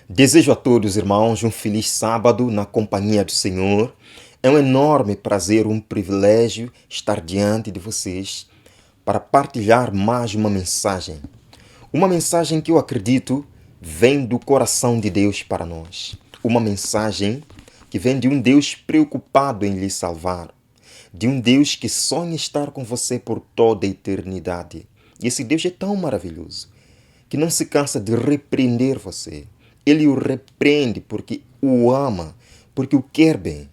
Desejo a todos, irmãos, um feliz sábado na companhia do Senhor. É um enorme prazer, um privilégio estar diante de vocês para partilhar mais uma mensagem. Uma mensagem que eu acredito vem do coração de Deus para nós. Uma mensagem que vem de um Deus preocupado em lhe salvar. De um Deus que sonha estar com você por toda a eternidade. E esse Deus é tão maravilhoso que não se cansa de repreender você. Ele o repreende porque o ama, porque o quer bem.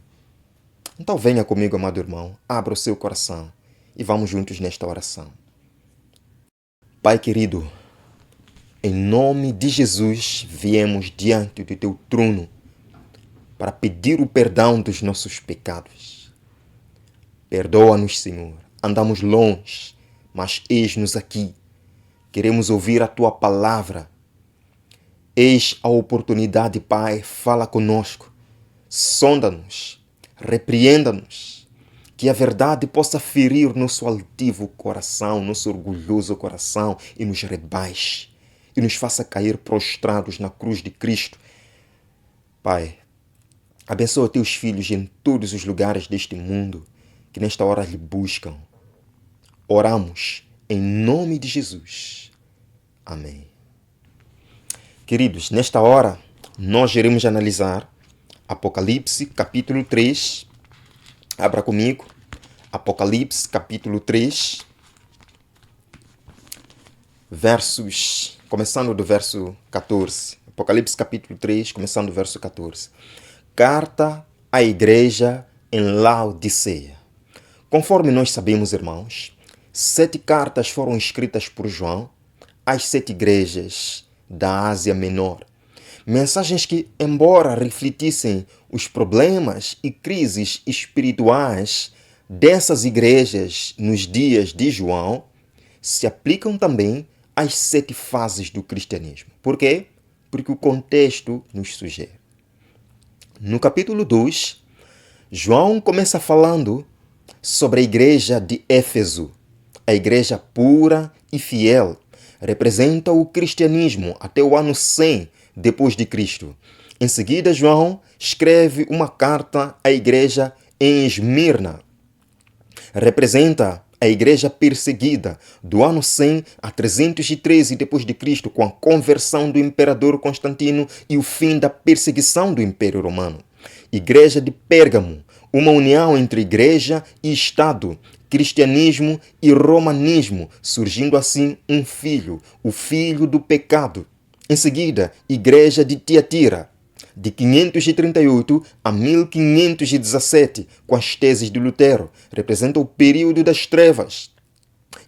Então venha comigo, amado irmão, abra o seu coração e vamos juntos nesta oração. Pai querido, em nome de Jesus, viemos diante do teu trono para pedir o perdão dos nossos pecados. Perdoa-nos, Senhor. Andamos longe, mas eis-nos aqui. Queremos ouvir a tua palavra. Eis a oportunidade, Pai, fala conosco, sonda-nos, repreenda-nos, que a verdade possa ferir nosso altivo coração, nosso orgulhoso coração e nos rebaixe e nos faça cair prostrados na cruz de Cristo. Pai, abençoa teus filhos em todos os lugares deste mundo que nesta hora lhe buscam. Oramos em nome de Jesus. Amém. Queridos, nesta hora nós iremos analisar Apocalipse capítulo 3. Abra comigo. Apocalipse capítulo 3. Começando do verso 14. Apocalipse capítulo 3, começando do verso 14. Carta à igreja em Laodiceia. Conforme nós sabemos, irmãos, 7 cartas foram escritas por João às 7 igrejas da Ásia Menor. Mensagens que, embora refletissem os problemas e crises espirituais dessas igrejas nos dias de João, se aplicam também às 7 fases do cristianismo. Por quê? Porque o contexto nos sugere. No capítulo 2, João começa falando sobre a igreja de Éfeso, a igreja pura e fiel. Representa o cristianismo até o ano 100 depois de Cristo. Em seguida, João escreve uma carta à igreja em Esmirna. Representa a igreja perseguida do ano 100 a 313 depois de Cristo, com a conversão do imperador Constantino e o fim da perseguição do Império Romano. Igreja de Pérgamo, uma união entre igreja e Estado, cristianismo e romanismo, surgindo assim um filho, o filho do pecado. Em seguida, igreja de Tiatira, de 538 a 1517, com as teses de Lutero, representa o período das trevas.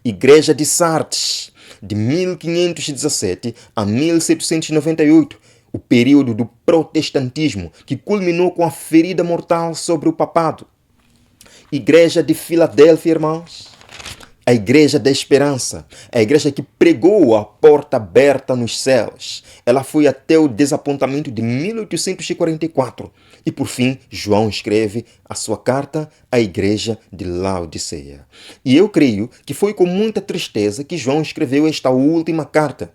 Igreja de Sardes, de 1517 a 1798, o período do protestantismo, que culminou com a ferida mortal sobre o papado. Igreja de Filadélfia, irmãos, a igreja da esperança, a igreja que pregou a porta aberta nos céus. Ela foi até o desapontamento de 1844. E por fim, João escreve a sua carta à igreja de Laodiceia. E eu creio que foi com muita tristeza que João escreveu esta última carta.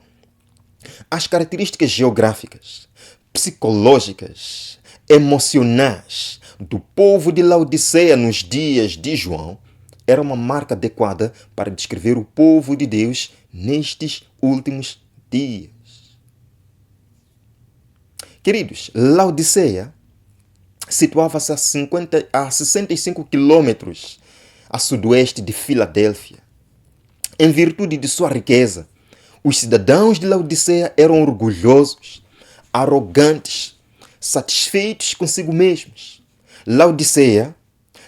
As características geográficas, psicológicas, emocionais do povo de Laodiceia nos dias de João era uma marca adequada para descrever o povo de Deus nestes últimos dias. Queridos, Laodiceia situava-se a 65 quilômetros a sudoeste de Filadélfia. Em virtude de sua riqueza, os cidadãos de Laodiceia eram orgulhosos, arrogantes, satisfeitos consigo mesmos. Laodiceia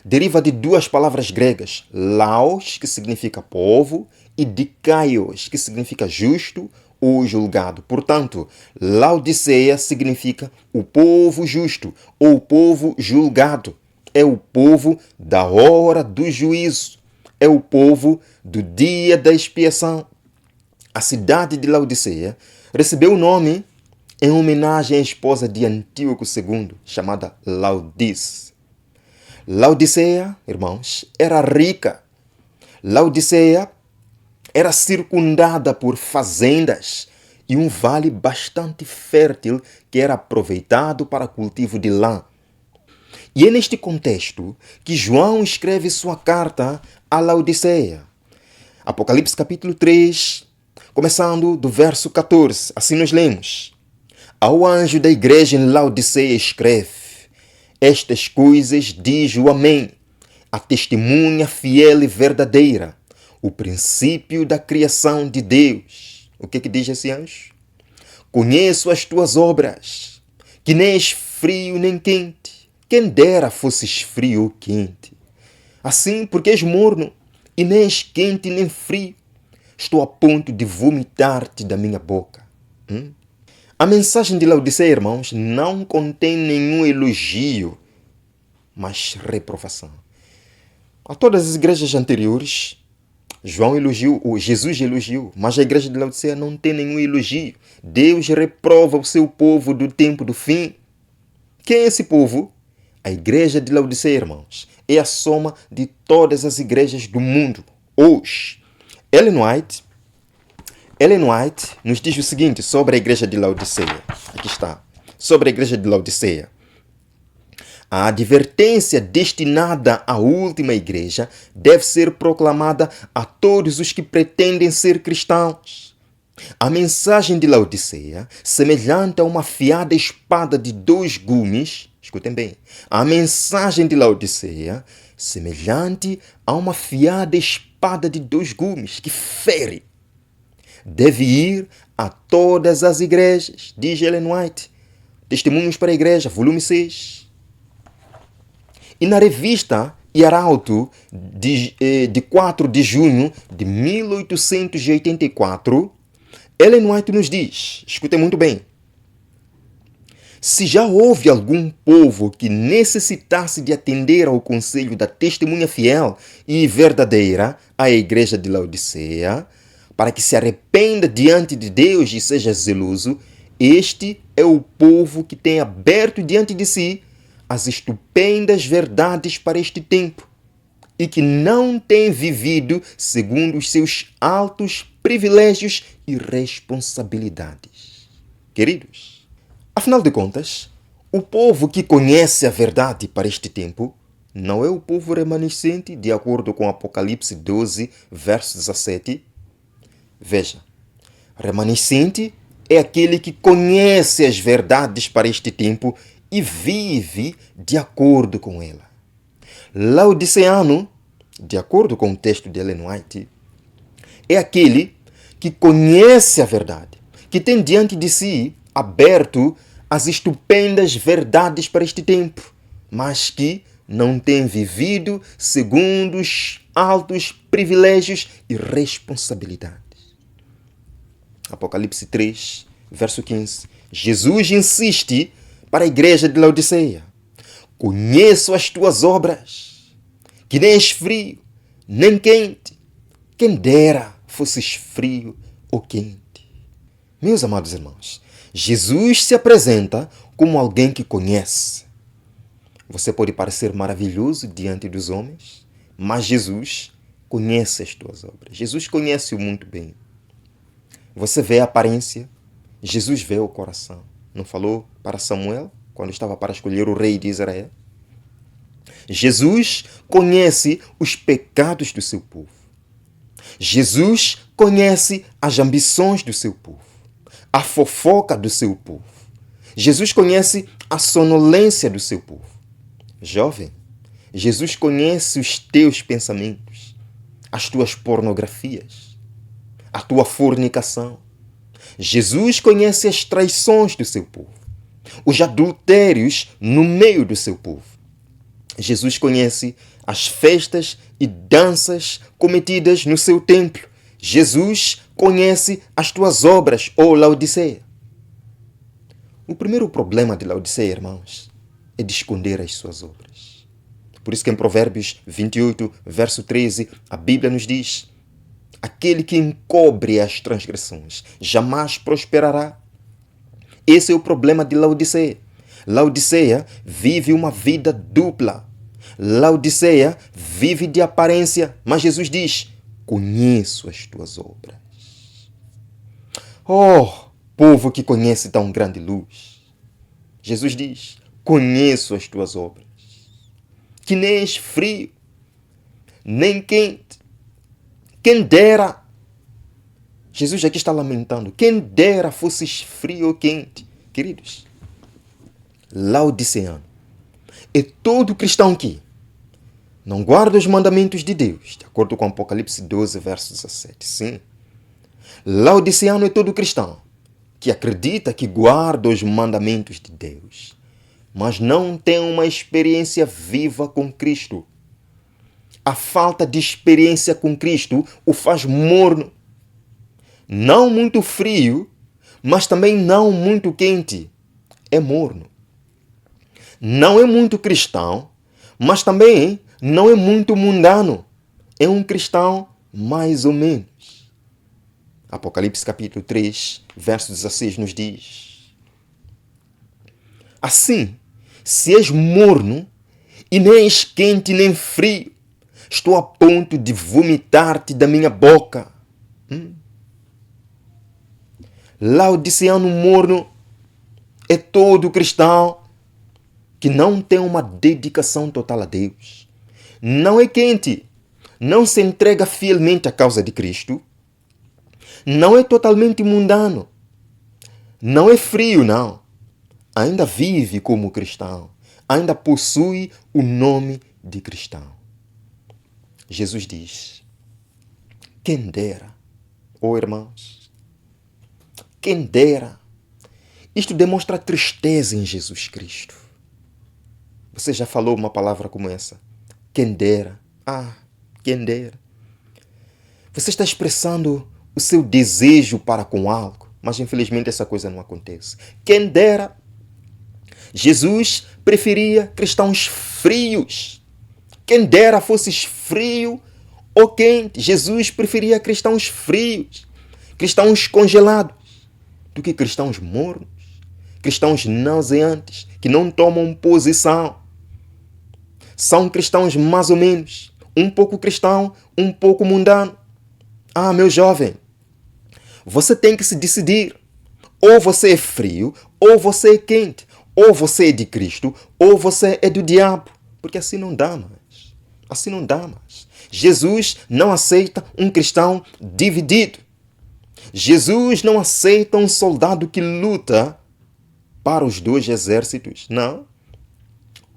deriva de 2 palavras gregas, laos, que significa povo, e dikaios, que significa justo ou julgado. Portanto, Laodiceia significa o povo justo ou o povo julgado. É o povo da hora do juízo. É o povo do dia da expiação. A cidade de Laodiceia recebeu o nome em homenagem à esposa de Antíoco II, chamada Laodice. Laodiceia, irmãos, era rica. Laodiceia era circundada por fazendas e um vale bastante fértil que era aproveitado para cultivo de lã. E é neste contexto que João escreve sua carta à Laodiceia. Apocalipse capítulo 3, começando do verso 14, assim nós lemos. Ao anjo da igreja em Laodiceia escreve: estas coisas diz o Amém, a testemunha fiel e verdadeira, o princípio da criação de Deus. O que diz esse anjo? Conheço as tuas obras, que nem és frio nem quente. Quem dera fosses frio ou quente. Assim, porque és morno, e nem és quente nem frio, estou a ponto de vomitar-te da minha boca. A mensagem de Laodiceia, irmãos, não contém nenhum elogio, mas reprovação. A todas as igrejas anteriores, João elogiou, Jesus elogiou, mas a igreja de Laodiceia não tem nenhum elogio. Deus reprova o seu povo do tempo do fim. Quem é esse povo? A igreja de Laodiceia, irmãos, é a soma de todas as igrejas do mundo hoje. Ellen White nos diz o seguinte sobre a igreja de Laodiceia. Aqui está. Sobre a igreja de Laodiceia. A advertência destinada à última igreja deve ser proclamada a todos os que pretendem ser cristãos. A mensagem de Laodiceia, semelhante a uma afiada espada de 2 gumes, escutem bem, a mensagem de Laodiceia, semelhante a uma afiada espada de 2 gumes que fere, deve ir a todas as igrejas, diz Ellen White. Testemunhos para a Igreja, volume 6. E na revista Arauto, de 4 de junho de 1884, Ellen White nos diz, escutem muito bem, se já houve algum povo que necessitasse de atender ao conselho da testemunha fiel e verdadeira, a igreja de Laodiceia, para que se arrependa diante de Deus e seja zeloso, este é o povo que tem aberto diante de si as estupendas verdades para este tempo e que não tem vivido segundo os seus altos privilégios e responsabilidades. Queridos, afinal de contas, o povo que conhece a verdade para este tempo não é o povo remanescente, de acordo com Apocalipse 12, verso 17. Veja, remanescente é aquele que conhece as verdades para este tempo e vive de acordo com ela. Laodiceano, de acordo com o texto de Ellen White, é aquele que conhece a verdade, que tem diante de si aberto as estupendas verdades para este tempo, mas que não tem vivido segundo os altos privilégios e responsabilidades. Apocalipse 3, verso 15. Jesus insiste para a igreja de Laodiceia: conheço as tuas obras, que nem és frio, nem quente. Quem dera fosses frio ou quente. Meus amados irmãos, Jesus se apresenta como alguém que conhece. Você pode parecer maravilhoso diante dos homens, mas Jesus conhece as tuas obras. Jesus conhece-o muito bem. Você vê a aparência, Jesus vê o coração. Não falou para Samuel, quando estava para escolher o rei de Israel? Jesus conhece os pecados do seu povo. Jesus conhece as ambições do seu povo, a fofoca do seu povo. Jesus conhece a sonolência do seu povo. Jovem, Jesus conhece os teus pensamentos, as tuas pornografias, a tua fornicação. Jesus conhece as traições do seu povo, os adultérios no meio do seu povo. Jesus conhece as festas e danças cometidas no seu templo. Jesus conhece as tuas obras, ó Laodiceia. O primeiro problema de Laodiceia, irmãos, é de esconder as suas obras. Por isso que em Provérbios 28, verso 13, a Bíblia nos diz: aquele que encobre as transgressões jamais prosperará. Esse é o problema de Laodiceia. Laodiceia vive uma vida dupla. Laodiceia vive de aparência, mas Jesus diz: conheço as tuas obras. Oh, povo que conhece tão grande luz. Jesus diz: conheço as tuas obras, que nem és frio, nem quente. Quem dera, Jesus aqui está lamentando, quem dera fosses frio ou quente. Queridos, laodiceano é todo cristão que não guarda os mandamentos de Deus, de acordo com Apocalipse 12, verso 17. Sim, laodiceano é todo cristão que acredita que guarda os mandamentos de Deus, mas não tem uma experiência viva com Cristo. A falta de experiência com Cristo o faz morno. Não muito frio, mas também não muito quente. É morno. Não é muito cristão, mas também não é muito mundano. É um cristão mais ou menos. Apocalipse capítulo 3, verso 16 nos diz: assim, se és morno e nem és quente nem frio, estou a ponto de vomitar-te da minha boca. Laodiceano morno é todo cristão que não tem uma dedicação total a Deus. Não é quente, não se entrega fielmente à causa de Cristo. Não é totalmente mundano. Não é frio, não. Ainda vive como cristão. Ainda possui o nome de cristão. Jesus diz: quem dera, irmãos, quem dera. Isto demonstra tristeza em Jesus Cristo. Você já falou uma palavra como essa? Quem dera. Quem dera. Você está expressando o seu desejo para com algo, mas infelizmente essa coisa não acontece. Quem dera. Jesus preferia cristãos frios. Quem dera fosses frio ou quente. Jesus preferia cristãos frios, cristãos congelados, do que cristãos mornos, cristãos nauseantes, que não tomam posição. São cristãos mais ou menos, um pouco cristão, um pouco mundano. Meu jovem, você tem que se decidir. Ou você é frio, ou você é quente. Ou você é de Cristo, ou você é do diabo. Porque assim não dá mais. Assim não dá mais. Jesus não aceita um cristão dividido. Jesus não aceita um soldado que luta para os dois exércitos. Não.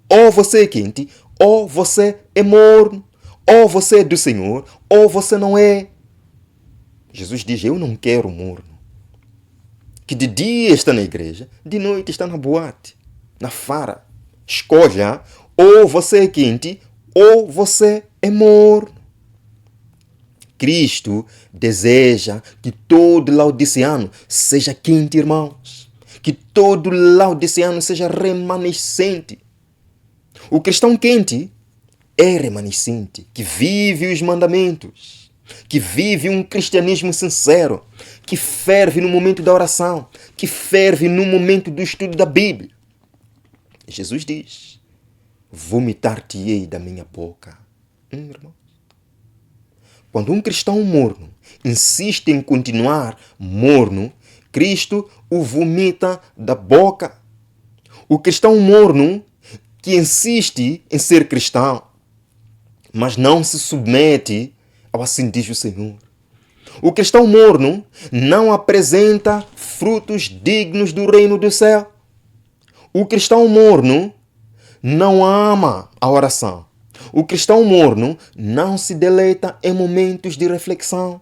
Ou você é quente, ou você é morno. Ou você é do Senhor, ou você não é. Jesus diz: eu não quero morno, que de dia está na igreja, de noite está na boate, na farra. Escolha, ou você é quente, ou você é morno. Cristo deseja que todo laodiceano seja quente, irmãos. Que todo laodiceano seja remanescente. O cristão quente é remanescente, que vive os mandamentos, que vive um cristianismo sincero, que ferve no momento da oração, que ferve no momento do estudo da Bíblia. Jesus diz: vomitar-te-ei da minha boca. Irmão. Quando um cristão morno insiste em continuar morno, Cristo o vomita da boca. O cristão morno que insiste em ser cristão, mas não se submete ao assim diz o Senhor. O cristão morno não apresenta frutos dignos do reino do céu. O cristão morno não ama a oração. O cristão morno não se deleita em momentos de reflexão.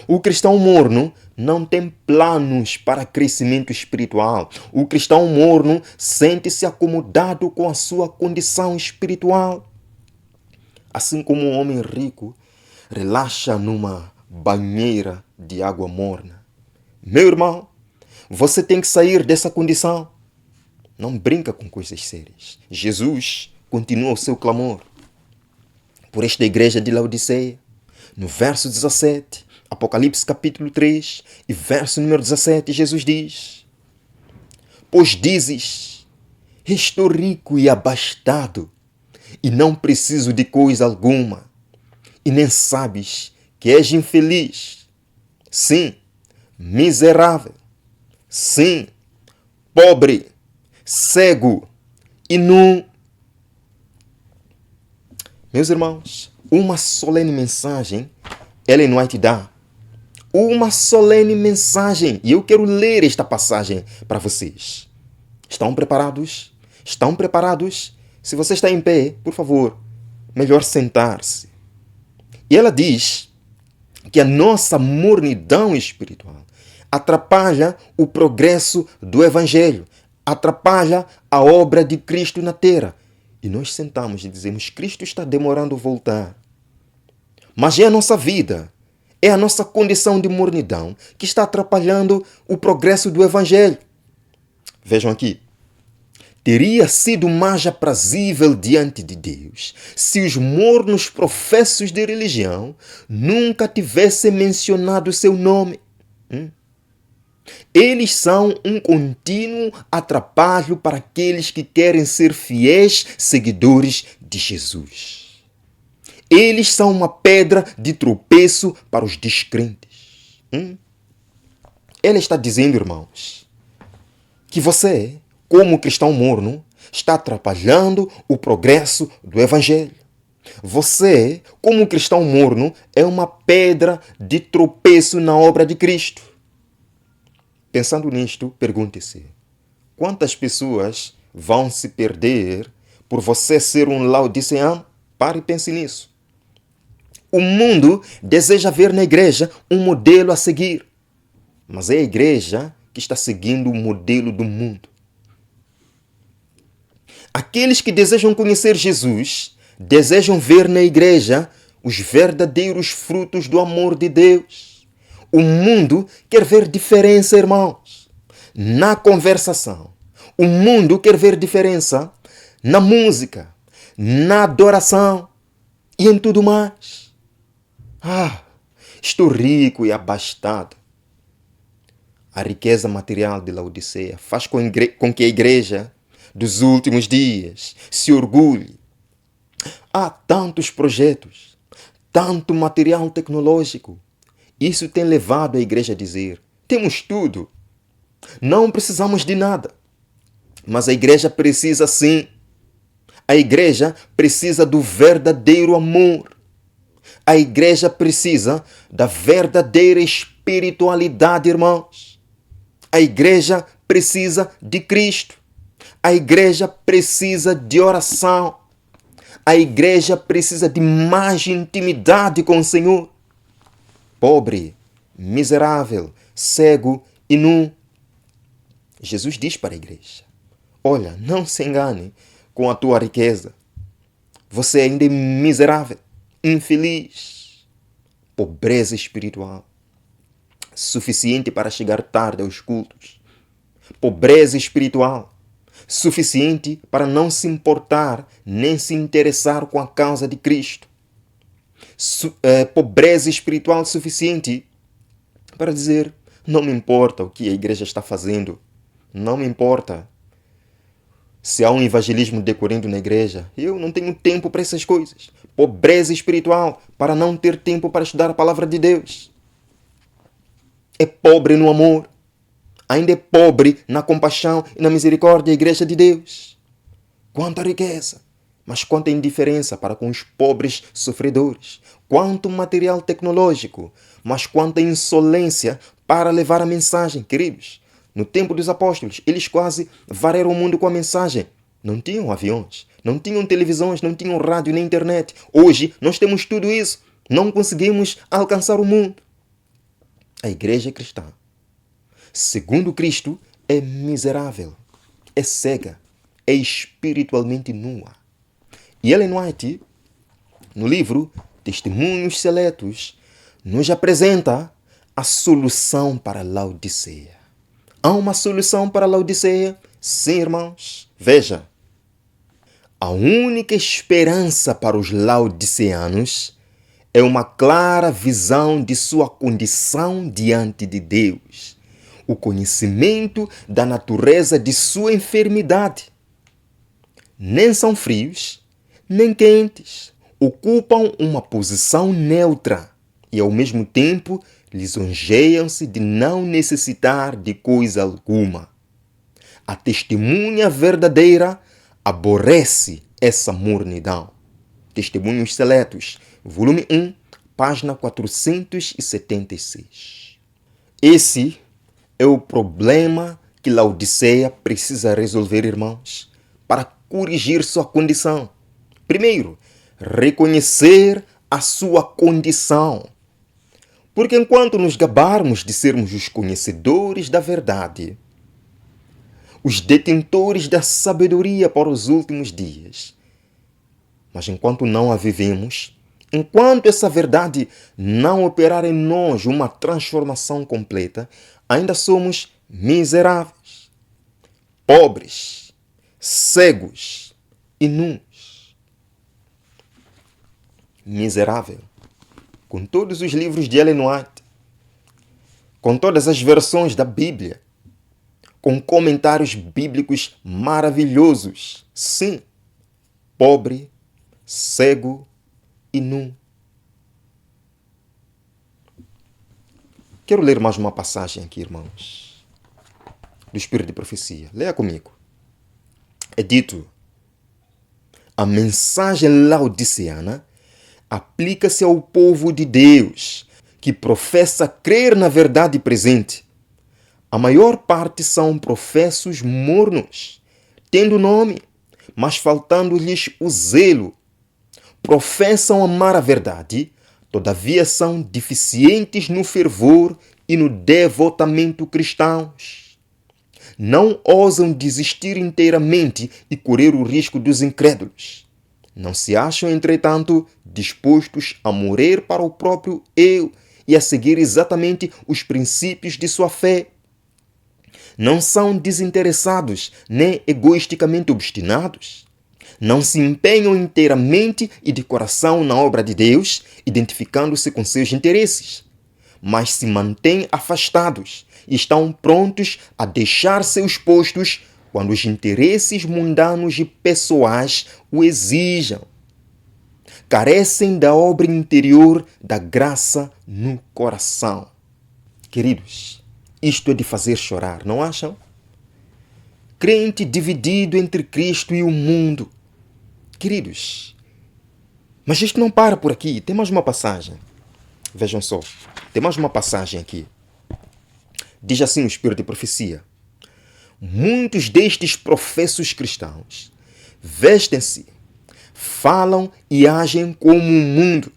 O cristão morno não tem planos para crescimento espiritual. O cristão morno sente-se acomodado com a sua condição espiritual. Assim como um homem rico relaxa numa banheira de água morna. Meu irmão, você tem que sair dessa condição. Não brinca com coisas sérias. Jesus continua o seu clamor por esta igreja de Laodiceia. No verso 17, Apocalipse capítulo 3 e verso número 17, Jesus diz: pois dizes, estou rico e abastado, e não preciso de coisa alguma, e nem sabes que és infeliz, sim, miserável, Sim, pobre, cego e nu. Meus irmãos, uma solene mensagem Ellen White dá. Uma solene mensagem. E eu quero ler esta passagem para vocês. Estão preparados? Estão preparados? Se você está em pé, por favor, melhor sentar-se. E ela diz que a nossa mornidão espiritual atrapalha o progresso do Evangelho, atrapalha a obra de Cristo na terra. E nós sentamos e dizemos: Cristo está demorando a voltar. Mas é a nossa vida, é a nossa condição de mornidão que está atrapalhando o progresso do Evangelho. Vejam aqui. Teria sido mais aprazível diante de Deus se os mornos professos de religião nunca tivessem mencionado o seu nome. Eles são um contínuo atrapalho para aqueles que querem ser fiéis seguidores de Jesus. Eles são uma pedra de tropeço para os descrentes. Ela está dizendo, irmãos, que você, como cristão morno, está atrapalhando o progresso do Evangelho. Você, como cristão morno, é uma pedra de tropeço na obra de Cristo. Pensando nisto, pergunte-se: quantas pessoas vão se perder por você ser um laodiceano? Pare e pense nisso. O mundo deseja ver na igreja um modelo a seguir, mas é a igreja que está seguindo o modelo do mundo. Aqueles que desejam conhecer Jesus desejam ver na igreja os verdadeiros frutos do amor de Deus. O mundo quer ver diferença, irmãos, na conversação. O mundo quer ver diferença na música, na adoração e em tudo mais. Estou rico e abastado. A riqueza material de Laodiceia faz com que a igreja dos últimos dias se orgulhe. Há tantos projetos, tanto material tecnológico. Isso tem levado a igreja a dizer: temos tudo, não precisamos de nada. Mas a igreja precisa sim. A igreja precisa do verdadeiro amor. A igreja precisa da verdadeira espiritualidade, irmãos. A igreja precisa de Cristo. A igreja precisa de oração. A igreja precisa de mais intimidade com o Senhor. Pobre, miserável, cego e nu. Jesus diz para a igreja: olha, não se engane com a tua riqueza. Você ainda é miserável, infeliz. Pobreza espiritual, suficiente para chegar tarde aos cultos. Pobreza espiritual, suficiente para não se importar nem se interessar com a causa de Cristo. Pobreza espiritual suficiente para dizer: não me importa o que a igreja está fazendo, não me importa se há um evangelismo decorrendo na igreja, eu não tenho tempo para essas coisas. Pobreza espiritual para não ter tempo para estudar a palavra de Deus. É pobre no amor, ainda é pobre na compaixão e na misericórdia da igreja de Deus. Quanta riqueza, mas quanta indiferença para com os pobres sofredores. Quanto material tecnológico, mas quanta insolência para levar a mensagem, queridos. No tempo dos apóstolos, eles quase varreram o mundo com a mensagem. Não tinham aviões, não tinham televisões, não tinham rádio nem internet. Hoje nós temos tudo isso. Não conseguimos alcançar o mundo. A igreja cristã, segundo Cristo, é miserável, é cega, é espiritualmente nua. E Ellen White, no livro Testemunhos Seletos, nos apresenta a solução para Laodiceia. Há uma solução para Laodiceia? Sim, irmãos. Veja, a única esperança para os laodiceanos é uma clara visão de sua condição diante de Deus, o conhecimento da natureza de sua enfermidade. Nem são frios, nem quentes, ocupam uma posição neutra e, ao mesmo tempo, lisonjeiam-se de não necessitar de coisa alguma. A testemunha verdadeira aborrece essa mornidão. Testemunhos Seletos, volume 1, página 476. Esse é o problema que Laodiceia precisa resolver, irmãos, para corrigir sua condição. Primeiro, reconhecer a sua condição. Porque enquanto nos gabarmos de sermos os conhecedores da verdade, os detentores da sabedoria para os últimos dias, mas enquanto não a vivemos, enquanto essa verdade não operar em nós uma transformação completa, ainda somos miseráveis, pobres, cegos e nus. Miserável. Com todos os livros de Ellen White, com todas as versões da Bíblia, com comentários bíblicos maravilhosos. Sim, pobre, cego e nu. Quero ler mais uma passagem aqui, irmãos, do Espírito de Profecia. Leia comigo. É dito: a mensagem laodiceana aplica-se ao povo de Deus, que professa crer na verdade presente. A maior parte são professos mornos, tendo nome, mas faltando-lhes o zelo. Professam amar a verdade, todavia são deficientes no fervor e no devotamento cristãos. Não ousam desistir inteiramente e correr o risco dos incrédulos. Não se acham, entretanto, dispostos a morrer para o próprio eu e a seguir exatamente os princípios de sua fé. Não são desinteressados nem egoisticamente obstinados. Não se empenham inteiramente e de coração na obra de Deus, identificando-se com seus interesses, mas se mantêm afastados e estão prontos a deixar seus postos quando os interesses mundanos e pessoais o exijam. Carecem da obra interior da graça no coração. Queridos, isto é de fazer chorar, não acham? Crente dividido entre Cristo e o mundo. Queridos, mas isto não para por aqui. Tem mais uma passagem. Vejam só. Tem mais uma passagem aqui. Diz assim o Espírito de Profecia: muitos destes professos cristãos vestem-se, falam e agem como o mundo.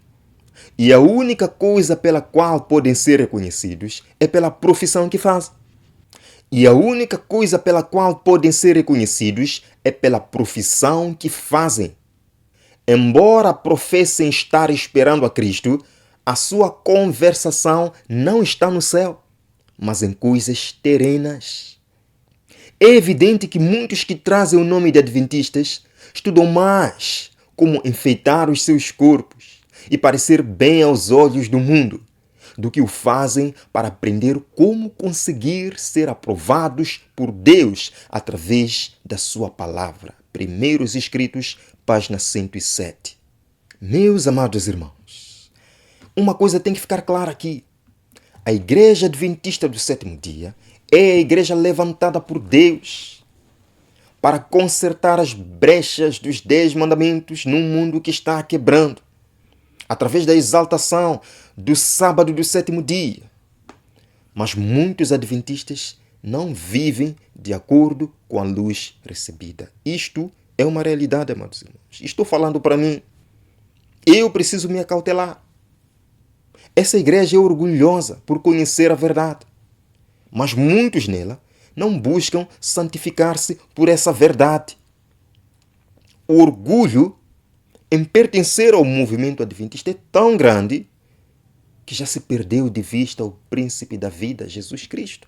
E a única coisa pela qual podem ser reconhecidos é pela profissão que fazem. E a única coisa pela qual podem ser reconhecidos é pela profissão que fazem. Embora professem estar esperando a Cristo, a sua conversação não está no céu, mas em coisas terrenas. É evidente que muitos que trazem o nome de adventistas estudam mais como enfeitar os seus corpos e parecer bem aos olhos do mundo, do que o fazem para aprender como conseguir ser aprovados por Deus através da sua palavra. Primeiros Escritos, página 107. Meus amados irmãos, uma coisa tem que ficar clara aqui. A Igreja Adventista do Sétimo Dia é a igreja levantada por Deus para consertar as brechas dos 10 mandamentos num mundo que está quebrando, através da exaltação do sábado do sétimo dia. Mas muitos adventistas não vivem de acordo com a luz recebida. Isto é uma realidade, amados irmãos. Estou falando para mim. Eu preciso me acautelar. Essa igreja é orgulhosa por conhecer a verdade, mas muitos nela não buscam santificar-se por essa verdade. O orgulho em pertencer ao movimento adventista é tão grande que já se perdeu de vista o príncipe da vida, Jesus Cristo.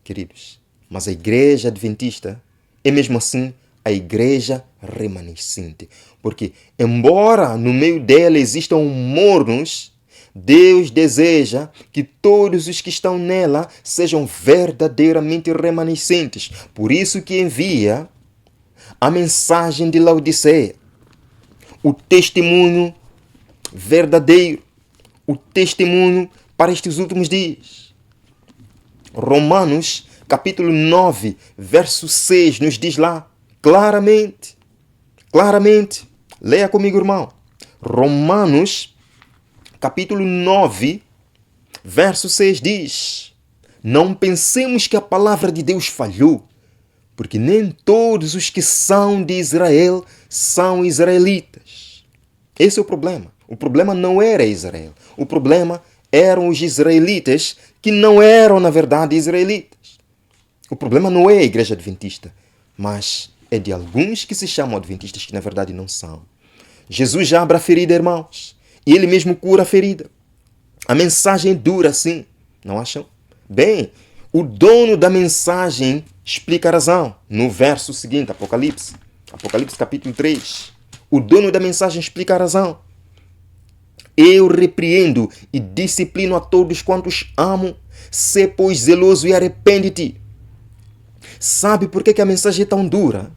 Queridos, mas a igreja adventista é mesmo assim a igreja remanescente, porque embora no meio dela existam mornos, Deus deseja que todos os que estão nela sejam verdadeiramente remanescentes. Por isso que envia a mensagem de Laodiceia, o testemunho verdadeiro, o testemunho para estes últimos dias. Romanos, capítulo 9, verso 6, nos diz lá, claramente, leia comigo, irmão. Romanos, capítulo 9, verso 6 diz: não pensemos que a palavra de Deus falhou, porque nem todos os que são de Israel são israelitas. Esse é o problema. O problema não era Israel. O problema eram os israelitas que não eram, na verdade, israelitas. O problema não é a igreja adventista, mas é de alguns que se chamam adventistas que, na verdade, não são. Jesus já abre a ferida, irmãos, e ele mesmo cura a ferida. A mensagem é dura, sim, não acham? Bem, o dono da mensagem explica a razão no verso seguinte, Apocalipse capítulo 3. O dono da mensagem explica a razão. Eu repreendo e disciplino a todos quantos amo. Sê, pois, zeloso e arrepende-te. Sabe por que a mensagem é tão dura?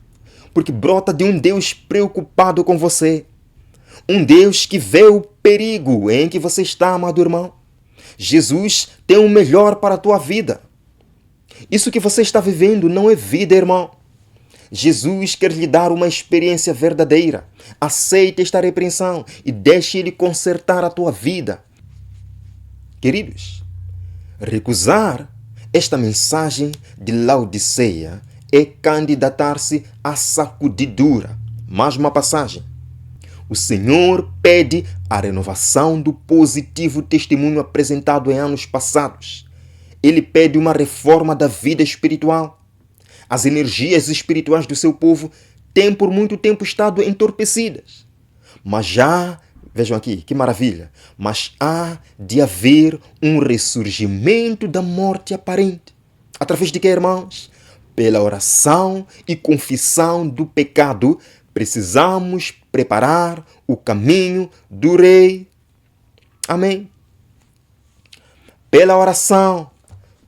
Porque brota de um Deus preocupado com você. Um Deus que vê o perigo em que você está, amado irmão. Jesus tem o melhor para a tua vida. Isso que você está vivendo não é vida, irmão. Jesus quer lhe dar uma experiência verdadeira. Aceite esta repreensão e deixe Ele consertar a tua vida. Queridos, recusar esta mensagem de Laodiceia é candidatar-se à sacudidura. Mais uma passagem. O Senhor pede a renovação do positivo testemunho apresentado em anos passados. Ele pede uma reforma da vida espiritual. As energias espirituais do seu povo têm por muito tempo estado entorpecidas. Vejam aqui, que maravilha, mas há de haver um ressurgimento da morte aparente. Através de que, irmãos? Pela oração e confissão do pecado, precisamos preparar o caminho do Rei. Amém. Pela oração,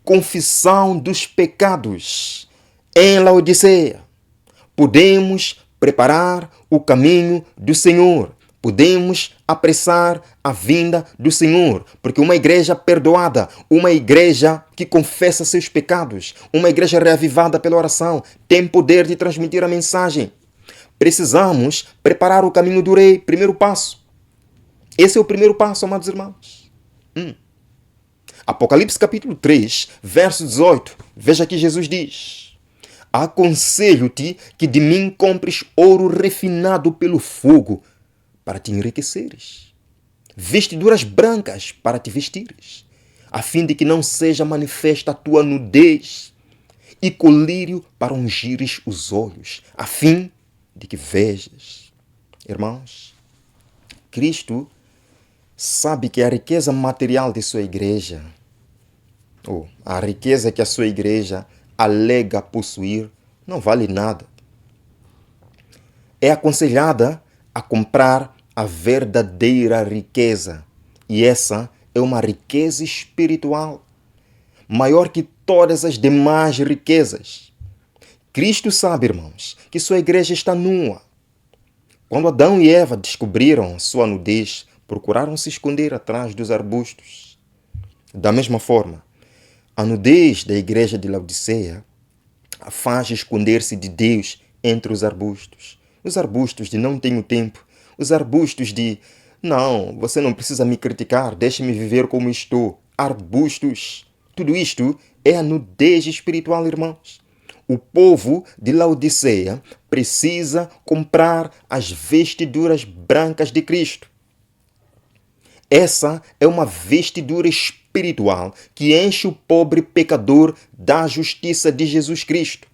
confissão dos pecados em Laodiceia, podemos preparar o caminho do Senhor. Podemos apressar a vinda do Senhor, porque uma igreja perdoada, uma igreja que confessa seus pecados, uma igreja reavivada pela oração, tem poder de transmitir a mensagem. Precisamos preparar o caminho do Rei. Primeiro passo. Esse é o primeiro passo, amados irmãos. Apocalipse capítulo 3, verso 18. Veja que Jesus diz: aconselho-te que de mim compres ouro refinado pelo fogo, para te enriqueceres, vestiduras brancas para te vestires, a fim de que não seja manifesta a tua nudez, e colírio para ungires os olhos, a fim de que vejas. Irmãos, Cristo sabe que a riqueza material de sua igreja, ou a riqueza que a sua igreja alega possuir, não vale nada. É aconselhada a comprar a verdadeira riqueza. E essa é uma riqueza espiritual, maior que todas as demais riquezas. Cristo sabe, irmãos, que sua igreja está nua. Quando Adão e Eva descobriram sua nudez, procuraram se esconder atrás dos arbustos. Da mesma forma, a nudez da igreja de Laodiceia a faz esconder-se de Deus entre os arbustos. Os arbustos de não tenho tempo. Os arbustos de não, você não precisa me criticar, deixe-me viver como estou. Arbustos. Tudo isto é a nudez espiritual, irmãos. O povo de Laodiceia precisa comprar as vestiduras brancas de Cristo. Essa é uma vestidura espiritual que enche o pobre pecador da justiça de Jesus Cristo.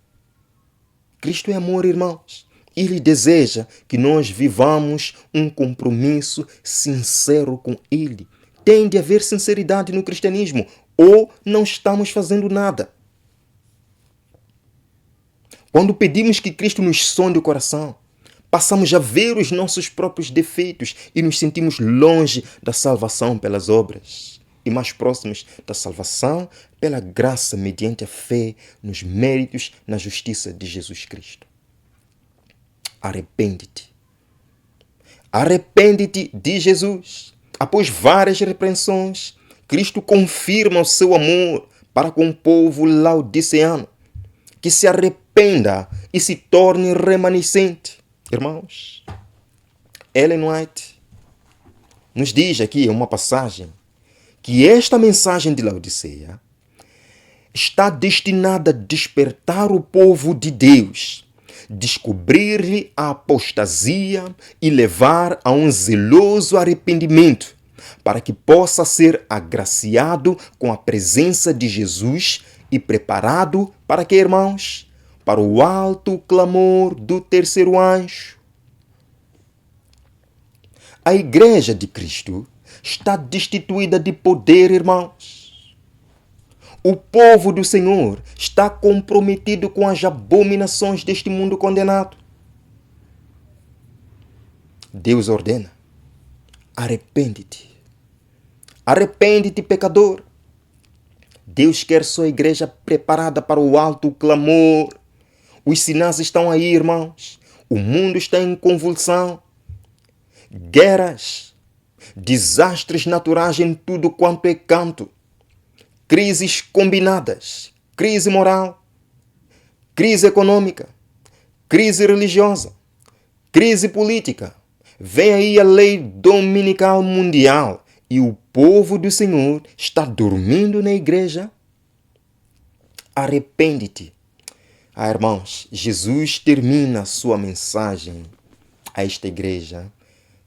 Cristo é amor, irmãos. Ele deseja que nós vivamos um compromisso sincero com Ele. Tem de haver sinceridade no cristianismo, ou não estamos fazendo nada. Quando pedimos que Cristo nos sonde o coração, passamos a ver os nossos próprios defeitos e nos sentimos longe da salvação pelas obras e mais próximos da salvação pela graça mediante a fé nos méritos na justiça de Jesus Cristo. Arrepende-te. Arrepende-te de Jesus. Após várias repreensões, Cristo confirma o seu amor para com o povo laodiceano, que se arrependa e se torne remanescente. Irmãos, Ellen White nos diz aqui em uma passagem que esta mensagem de Laodiceia está destinada a despertar o povo de Deus, descobrir-lhe a apostasia e levar a um zeloso arrependimento, para que possa ser agraciado com a presença de Jesus e preparado para quê, irmãos? Para o alto clamor do terceiro anjo. A Igreja de Cristo está destituída de poder, irmãos. O povo do Senhor está comprometido com as abominações deste mundo condenado. Deus ordena: arrepende-te. Arrepende-te, pecador. Deus quer sua igreja preparada para o alto clamor. Os sinais estão aí, irmãos. O mundo está em convulsão. Guerras, desastres naturais em tudo quanto é canto. Crises combinadas, crise moral, crise econômica, crise religiosa, crise política. Vem aí a lei dominical mundial e o povo do Senhor está dormindo na igreja. Arrepende-te. Irmãos, Jesus termina a sua mensagem a esta igreja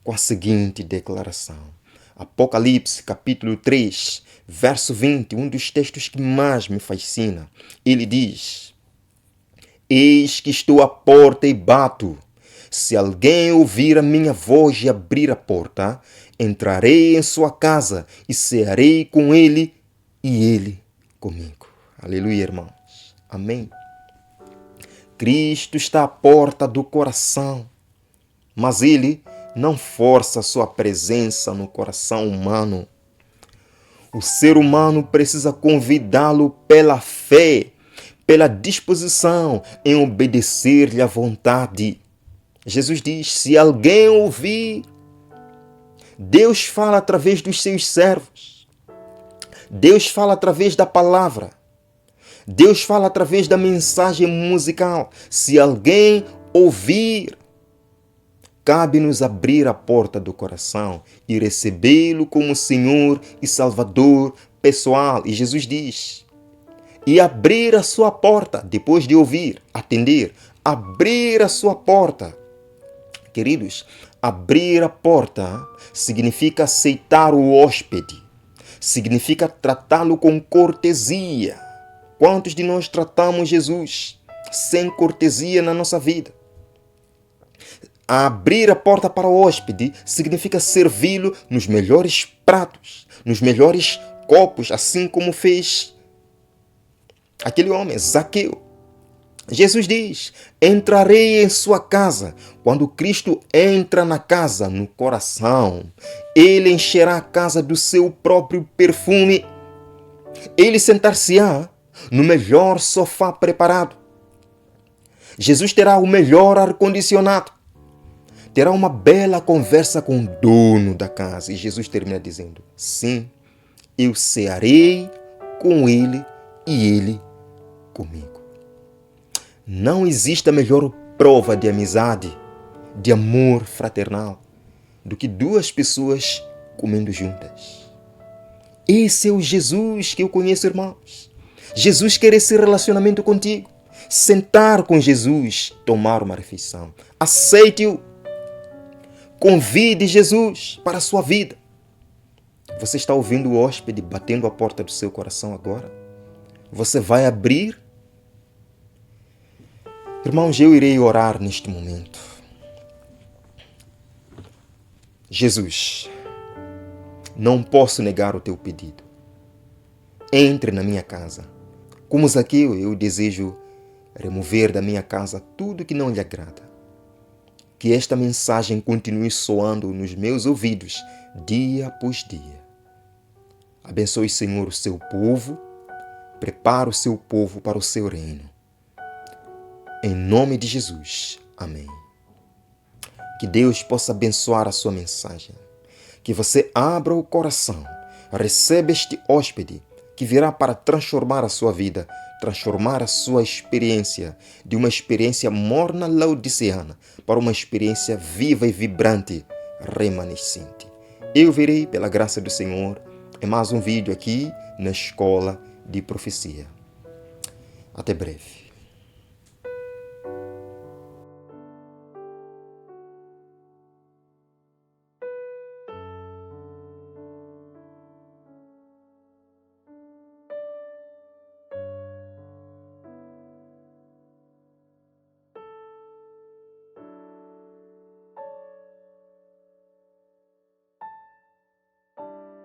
com a seguinte declaração. Apocalipse, capítulo 3, verso 20, um dos textos que mais me fascina. Ele diz: eis que estou à porta e bato. Se alguém ouvir a minha voz e abrir a porta, entrarei em sua casa e cearei com ele e ele comigo. Aleluia, irmãos. Amém. Cristo está à porta do coração, mas ele não força sua presença no coração humano. O ser humano precisa convidá-lo pela fé, pela disposição em obedecer-lhe à vontade. Jesus diz: se alguém ouvir, Deus fala através dos seus servos. Deus fala através da palavra. Deus fala através da mensagem musical. Se alguém ouvir, cabe-nos abrir a porta do coração e recebê-lo como Senhor e Salvador pessoal. E Jesus diz: e abrir a sua porta, depois de ouvir, atender, abrir a sua porta. Queridos, abrir a porta significa aceitar o hóspede, significa tratá-lo com cortesia. Quantos de nós tratamos Jesus sem cortesia na nossa vida? Abrir a porta para o hóspede significa servi-lo nos melhores pratos, nos melhores copos, assim como fez aquele homem, Zaqueu. Jesus diz: entrarei em sua casa. Quando Cristo entra na casa, no coração, ele encherá a casa do seu próprio perfume. Ele sentar-se-á no melhor sofá preparado. Jesus terá o melhor ar-condicionado. Terá uma bela conversa com o dono da casa. E Jesus termina dizendo: sim, eu cearei com ele e ele comigo. Não existe a melhor prova de amizade, de amor fraternal, do que duas pessoas comendo juntas. Esse é o Jesus que eu conheço, irmãos. Jesus quer esse relacionamento contigo. Sentar com Jesus, tomar uma refeição. Aceite-o. Convide Jesus para a sua vida. Você está ouvindo o hóspede batendo a porta do seu coração agora? Você vai abrir? Irmãos, eu irei orar neste momento. Jesus, não posso negar o teu pedido. Entre na minha casa. Como Zaqueu, eu desejo remover da minha casa tudo que não lhe agrada. Que esta mensagem continue soando nos meus ouvidos dia após dia. Abençoe, Senhor, o seu povo. Prepara o seu povo para o seu reino. Em nome de Jesus. Amém. Que Deus possa abençoar a sua mensagem. Que você abra o coração Recebe este hóspede que virá para transformar a sua vida, transformar a sua experiência de uma experiência morna laodiceana para uma experiência viva e vibrante, remanescente. Eu verei, pela graça do Senhor, em mais um vídeo aqui na Escola de Profecia. Até breve.